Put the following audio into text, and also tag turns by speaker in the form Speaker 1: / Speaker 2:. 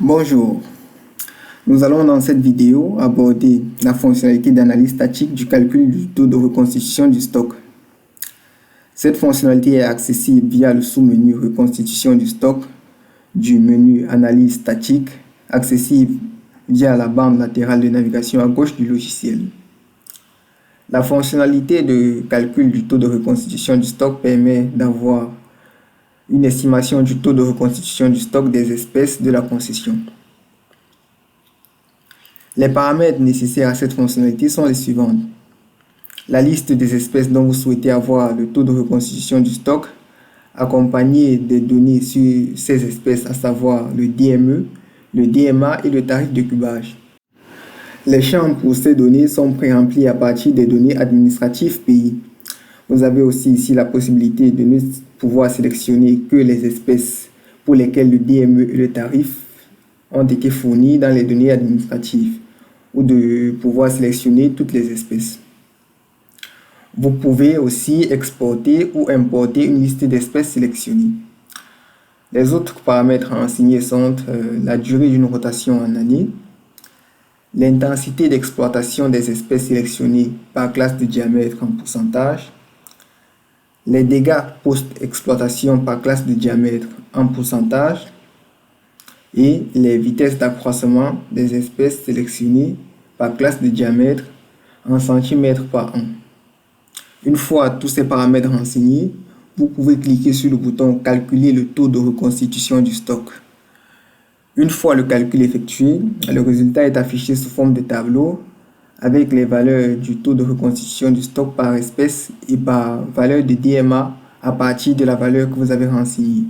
Speaker 1: Bonjour, nous allons dans cette vidéo aborder la fonctionnalité d'analyse statique du calcul du taux de reconstitution du stock. Cette fonctionnalité est accessible via le sous-menu reconstitution du stock du menu analyse statique, accessible via la bande latérale de navigation à gauche du logiciel. La fonctionnalité de calcul du taux de reconstitution du stock permet d'avoir une estimation du taux de reconstitution du stock des espèces de la concession. Les paramètres nécessaires à cette fonctionnalité sont les suivants. La liste des espèces dont vous souhaitez avoir le taux de reconstitution du stock, accompagné des données sur ces espèces, à savoir le DME, le DMA et le tarif de cubage. Les champs pour ces données sont pré-remplis à partir des données administratives pays. Vous avez aussi ici la possibilité de ne pouvoir sélectionner que les espèces pour lesquelles le DME et le tarif ont été fournis dans les données administratives ou de pouvoir sélectionner toutes les espèces. Vous pouvez aussi exporter ou importer une liste d'espèces sélectionnées. Les autres paramètres à renseigner sont la durée d'une rotation en année, l'intensité d'exploitation des espèces sélectionnées par classe de diamètre en pourcentage, les dégâts post-exploitation par classe de diamètre en pourcentage et les vitesses d'accroissement des espèces sélectionnées par classe de diamètre en centimètres par an. Une fois tous ces paramètres renseignés, vous pouvez cliquer sur le bouton « Calculer le taux de reconstitution du stock ». Une fois le calcul effectué, le résultat est affiché sous forme de tableau avec les valeurs du taux de reconstitution du stock par espèce et par valeur de DMA à partir de la valeur que vous avez renseignée.